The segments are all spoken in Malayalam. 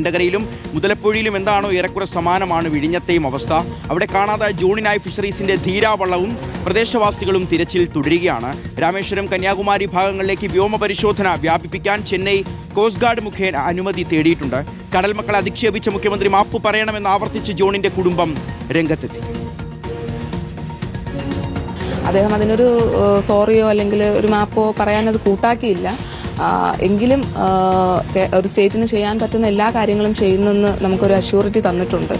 ണ്ടകരയിലും മുതലപ്പുഴയിലും എന്താണോ ഏറെക്കുറെ സമാനമാണ് വിഴിഞ്ഞത്തെയും അവസ്ഥ. അവിടെ കാണാതെ ജോണിനായി ഫിഷറീസിന്റെ ധീരാവള്ളവും പ്രദേശവാസികളും തിരച്ചിൽ തുടരുകയാണ്. രാമേശ്വരം കന്യാകുമാരി ഭാഗങ്ങളിലേക്ക് വ്യോമ പരിശോധന വ്യാപിപ്പിക്കാൻ ചെന്നൈ കോസ്റ്റ് ഗാർഡ് മുഖേന അനുമതി തേടിയിട്ടുണ്ട്. കടൽ മക്കളെ അധിക്ഷേപിച്ച മുഖ്യമന്ത്രി മാപ്പ് പറയണമെന്ന് ആവർത്തിച്ച് ജോണിന്റെ കുടുംബം രംഗത്തെത്തി. അദ്ദേഹം അതിനൊരു സോറിയോ അല്ലെങ്കിൽ ഒരു മാപ്പോ പറയാനത് കൂട്ടാക്കിയില്ല. എങ്കിലും ഒരു സ്റ്റേറ്റിന് ചെയ്യാൻ പറ്റുന്ന എല്ലാ കാര്യങ്ങളും ചെയ്യുന്നെന്ന് നമുക്കൊരു അഷ്യൂറിറ്റി തന്നിട്ടുണ്ട്.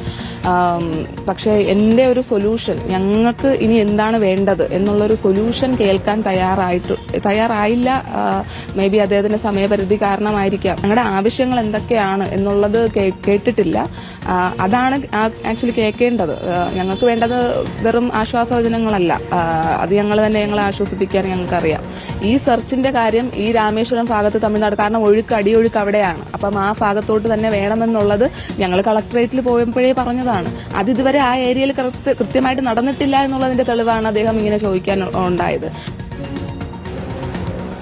പക്ഷേ എൻ്റെ ഒരു സൊല്യൂഷൻ, ഞങ്ങൾക്ക് ഇനി എന്താണ് വേണ്ടത് എന്നുള്ളൊരു സൊല്യൂഷൻ കേൾക്കാൻ തയ്യാറായില്ല. മേ ബി അദ്ദേഹത്തിന്റെ സമയപരിധി കാരണമായിരിക്കാം. ഞങ്ങളുടെ ആവശ്യങ്ങൾ എന്തൊക്കെയാണ് എന്നുള്ളത് കേട്ടിട്ടില്ല. അതാണ് ആക്ച്വലി കേൾക്കേണ്ടത്. ഞങ്ങൾക്ക് വേണ്ടത് വെറും ആശ്വാസവചനങ്ങളല്ല. അത് ഞങ്ങളെ ആശ്വസിപ്പിക്കാൻ ഞങ്ങൾക്കറിയാം. ഈ സെർച്ചിന്റെ കാര്യം ഈ രാമേശ്വരം ഭാഗത്ത് തമിഴ്നാട്, കാരണം അടിയൊഴുക്ക് അവിടെയാണ്. അപ്പം ആ ഭാഗത്തോട്ട് തന്നെ വേണമെന്നുള്ളത് ഞങ്ങൾ കളക്ടറേറ്റിൽ പോയപ്പോഴേ പറഞ്ഞതാണ്. അതിതുവരെ ആ ഏരിയയിൽ കൃത്യമായിട്ട് നടന്നിട്ടില്ല എന്നുള്ളതിന്റെ തെളിവാണ് അദ്ദേഹം ഇങ്ങനെ ചോദിക്കാൻ ഉണ്ടായത്.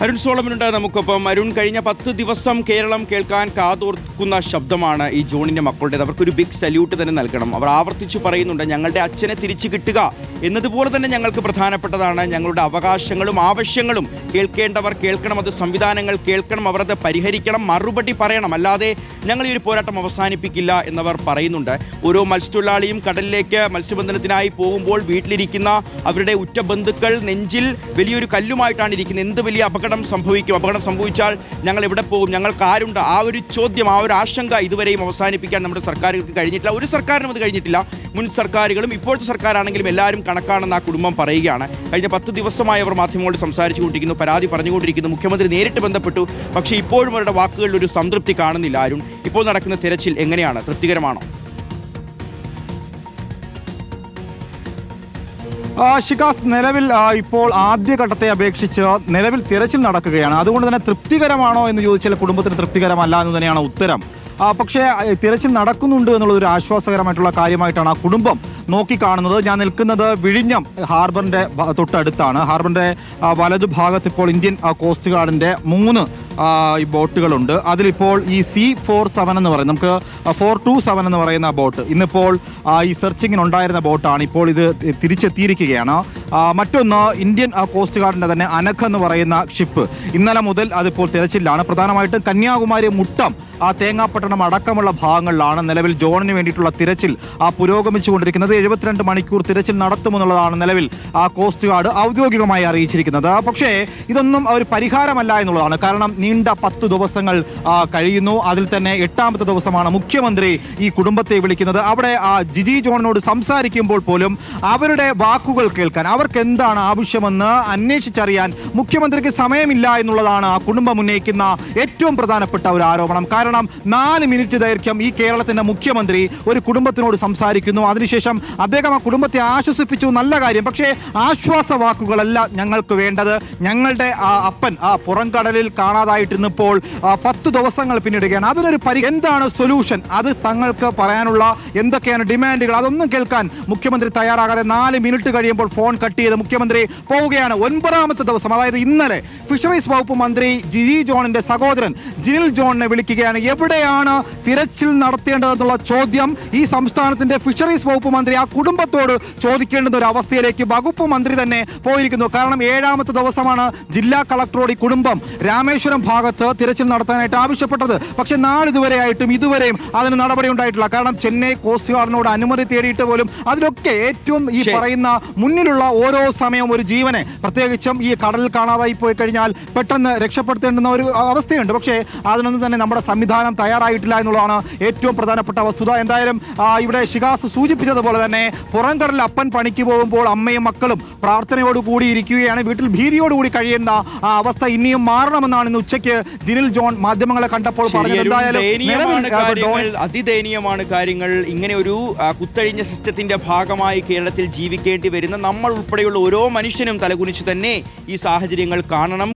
അരുൺ സോളമനുണ്ട് നമുക്കൊപ്പം. അരുൺ, കഴിഞ്ഞ 10 ദിവസം കേരളം കേൾക്കാൻ കാതോർക്കുന്ന ശബ്ദമാണ് ഈ ജോണിന്റെ മക്കളുടേത്. അവർക്കൊരു ബിഗ് സല്യൂട്ട് തന്നെ നൽകണം. അവർ ആവർത്തിച്ചു പറയുന്നുണ്ട്, ഞങ്ങളുടെ അച്ഛനെ തിരിച്ചു കിട്ടുക എന്നതുപോലെ തന്നെ ഞങ്ങൾക്ക് പ്രധാനപ്പെട്ടതാണ്. ഞങ്ങളുടെ അവകാശങ്ങളും ആവശ്യങ്ങളും കേൾക്കേണ്ടവർ കേൾക്കണം, അത് സംവിധാനങ്ങൾ കേൾക്കണം, അവർ അത് പരിഹരിക്കണം, മറുപടി പറയണം. അല്ലാതെ ഞങ്ങൾ ഈ ഒരു പോരാട്ടം അവസാനിപ്പിക്കില്ല എന്നവർ പറയുന്നുണ്ട്. ഓരോ മത്സ്യത്തൊഴിലാളിയും കടലിലേക്ക് മത്സ്യബന്ധനത്തിനായി പോകുമ്പോൾ വീട്ടിലിരിക്കുന്ന അവരുടെ ഉറ്റ ബന്ധുക്കൾ നെഞ്ചിൽ വലിയൊരു കല്ലുമായിട്ടാണ് ഇരിക്കുന്നത്. എന്ത് വലിയ അപകടം സംഭവിച്ചാൽ ഞങ്ങൾ എവിടെ പോകും, ഞങ്ങൾക്ക് ആരുണ്ട്? ആ ഒരു ചോദ്യം, ആ ഒരു ആശങ്ക ഇതുവരെയും അവസാനിപ്പിക്കാൻ നമ്മുടെ സർക്കാരുകൾക്ക് കഴിഞ്ഞിട്ടില്ല. ഒരു സർക്കാരിനും അത് കഴിഞ്ഞിട്ടില്ല. മുൻ സർക്കാരുകളും ഇപ്പോഴത്തെ സർക്കാരാണെങ്കിലും എല്ലാവരും കണക്കാണെന്ന് ആ കുടുംബം പറയുകയാണ്. കഴിഞ്ഞ 10 ദിവസമായി അവർ മാധ്യമങ്ങളോട് സംസാരിച്ചുകൊണ്ടിരിക്കുന്നു, പരാതി പറഞ്ഞുകൊണ്ടിരിക്കുന്നു. മുഖ്യമന്ത്രി നേരിട്ട് ബന്ധപ്പെട്ടു. പക്ഷേ ഇപ്പോഴും അവരുടെ വാക്കുകളിൽ ഒരു സംതൃപ്തി കാണുന്നില്ല. അരുൺ, ഇപ്പോൾ നടക്കുന്ന തെരച്ചിൽ എങ്ങനെയാണ്? തൃപ്തികരമാണോ? ഷിക്കാസ്, നിലവിൽ ഇപ്പോൾ ആദ്യഘട്ടത്തെ അപേക്ഷിച്ച് നിലവിൽ തിരച്ചിൽ നടക്കുകയാണ്. അതുകൊണ്ട് തന്നെ തൃപ്തികരമാണോ എന്ന് ചോദിച്ചാൽ കുടുംബത്തിന് തൃപ്തികരമല്ല എന്ന് തന്നെയാണ് ഉത്തരം. പക്ഷേ തിരച്ചിൽ നടക്കുന്നുണ്ട് എന്നുള്ളൊരു ആശ്വാസകരമായിട്ടുള്ള കാര്യമായിട്ടാണ് ആ കുടുംബം നോക്കിക്കാണുന്നത്. ഞാൻ നിൽക്കുന്നത് വിഴിഞ്ഞം ഹാർബറിന്റെ തൊട്ടടുത്താണ്. ഹാർബറിന്റെ വലതുഭാഗത്ത് ഇപ്പോൾ ഇന്ത്യൻ കോസ്റ്റ് ഗാർഡിന്റെ 3 ബോട്ടുകളുണ്ട്. അതിലിപ്പോൾ ഈ C47 എന്ന് പറയുന്നത്, നമുക്ക് 427 എന്ന് പറയുന്ന ബോട്ട് ഇന്നിപ്പോൾ ഈ സെർച്ചിങ്ങിനുണ്ടായിരുന്ന ബോട്ടാണ്. ഇപ്പോൾ ഇത് തിരിച്ചെത്തിയിരിക്കുകയാണ്. മറ്റൊന്ന് ഇന്ത്യൻ കോസ്റ്റ് ഗാർഡിന്റെ തന്നെ അനഖ് എന്ന് പറയുന്ന ഷിപ്പ്, ഇന്നലെ മുതൽ അതിപ്പോൾ തിരച്ചിലാണ്. പ്രധാനമായിട്ടും കന്യാകുമാരി മുട്ടം, തേങ്ങാപ്പട്ടണം അടക്കമുള്ള ഭാഗങ്ങളിലാണ് നിലവിൽ ജോണിന് വേണ്ടിയിട്ടുള്ള തിരച്ചിൽ പുരോഗമിച്ചുകൊണ്ടിരിക്കുന്നത്. 72 മണിക്കൂർ തിരച്ചിൽ നടത്തുമെന്നുള്ളതാണ് നിലവിൽ കോസ്റ്റ് ഗാർഡ് ഔദ്യോഗികമായി അറിയിച്ചിരിക്കുന്നത്. പക്ഷേ ഇതൊന്നും ഒരു പരിഹാരമല്ല എന്നുള്ളതാണ്. കാരണം നീണ്ട 10 ദിവസങ്ങൾ കഴിയുന്നു. അതിൽ തന്നെ 8ാമത്തെ ദിവസമാണ് മുഖ്യമന്ത്രി ഈ കുടുംബത്തെ വിളിക്കുന്നത്. അവിടെ ജിജി ജോണിനോട് സംസാരിക്കുമ്പോൾ പോലും അവരുടെ വാക്കുകൾ കേൾക്കാൻ, അവർക്ക് എന്താണ് ആവശ്യമെന്ന് അന്വേഷിച്ചറിയാൻ മുഖ്യമന്ത്രിക്ക് സമയമില്ല എന്നുള്ളതാണ് ആ കുടുംബം ഉന്നയിക്കുന്ന ഏറ്റവും പ്രധാനപ്പെട്ട ഒരു ആരോപണം. കാരണം 4 മിനിറ്റ് ദൈർഘ്യം ഈ കേരളത്തിന്റെ മുഖ്യമന്ത്രി ഒരു കുടുംബത്തിനോട് സംസാരിക്കുന്നു. അതിനുശേഷം അദ്ദേഹം ആ കുടുംബത്തെ ആശ്വസിപ്പിച്ചു, നല്ല കാര്യം. പക്ഷേ ആശ്വാസ വാക്കുകളല്ല ഞങ്ങൾക്ക് വേണ്ടത്. ഞങ്ങളുടെ അപ്പൻ പുറംകടലിൽ കാണാതായിട്ടിരുന്നപ്പോൾ 10 ദിവസങ്ങൾ പിന്നിടുകയാണ്. അതിനൊരു എന്താണ് സൊല്യൂഷൻ, അത് തങ്ങൾക്ക് പറയാനുള്ള എന്തൊക്കെയാണ് ഡിമാൻഡുകൾ, അതൊന്നും കേൾക്കാൻ മുഖ്യമന്ത്രി തയ്യാറാകാതെ 4 മിനിറ്റ് കഴിയുമ്പോൾ ഫോൺ കട്ട് ചെയ്ത് മുഖ്യമന്ത്രി പോവുകയാണ്. 9ാമത്തെ ദിവസം, അതായത് ഇന്നലെ ഫിഷറീസ് വകുപ്പ് മന്ത്രി ജിജി ജോണിന്റെ സഹോദരൻ ജിനിൽ ജോണിനെ വിളിക്കുകയാണ്. എവിടെയാണ് തിരച്ചിൽ നടത്തേണ്ടതെന്നുള്ള ചോദ്യം ഈ സംസ്ഥാനത്തിന്റെ ഫിഷറീസ് വകുപ്പ് മന്ത്രി ആ കുടുംബത്തോട് ചോദിക്കേണ്ടുന്ന ഒരു അവസ്ഥയിലേക്ക് വകുപ്പ് മന്ത്രി തന്നെ പോയിരിക്കുന്നു. കാരണം 7ാമത്തെ ദിവസമാണ് ജില്ലാ കളക്ടറോട് ഈ കുടുംബം രാമേശ്വരം ഭാഗത്ത് തിരച്ചിൽ നടത്താനായിട്ട് ആവശ്യപ്പെട്ടത്. പക്ഷെ നാളിതുവരെയായിട്ടും ഇതുവരെയും അതിന് നടപടി ഉണ്ടായിട്ടില്ല. കാരണം ചെന്നൈ കോസ്റ്റ് ഗാർഡിനോട് അനുമതി തേടിയിട്ട് പോലും അതിലൊക്കെ ഏറ്റവും ഈ പറയുന്ന മുന്നിലുള്ള ഓരോ സമയവും ഒരു ജീവനെ, പ്രത്യേകിച്ചും ഈ കടലിൽ കാണാതായി പോയി കഴിഞ്ഞാൽ പെട്ടെന്ന് രക്ഷപ്പെടുത്തേണ്ടുന്ന ഒരു അവസ്ഥയുണ്ട്. പക്ഷേ അതിനൊന്നും തന്നെ നമ്മുടെ സംവിധാനം തയ്യാറായിട്ടില്ല എന്നുള്ളതാണ് ഏറ്റവും പ്രധാനപ്പെട്ട വസ്തുത. എന്തായാലും ഇവിടെ ഷികാസ് സൂചിപ്പിച്ചതുപോലെ തന്നെ പുറംകടലിൽ അപ്പൻ പണിക്ക് പോകുമ്പോൾ അമ്മയും മക്കളും പ്രാർത്ഥനയോടുകൂടി ഇരിക്കുകയാണ്. വീട്ടിൽ ഭീതിയോടുകൂടി കഴിയുന്ന അവസ്ഥ ഇനിയും മാറണമെന്നാണ് ഇന്ന് ഉച്ചയ്ക്ക് ജിനിൽ ജോൺ മാധ്യമങ്ങളെ കണ്ടപ്പോൾ പറഞ്ഞത്. അതിദയനീയമാണ് കാര്യങ്ങൾ. ഇങ്ങനെ ഒരു കുത്തഴിഞ്ഞ സിസ്റ്റത്തിന്റെ ഭാഗമായി കേരളത്തിൽ ജീവിക്കേണ്ടി വരുന്ന നമ്മൾ ഉൾപ്പെടെയുള്ള ഓരോ മനുഷ്യനും തലകുനിച്ച് തന്നെ ഈ സാഹചര്യങ്ങൾ കാണണം.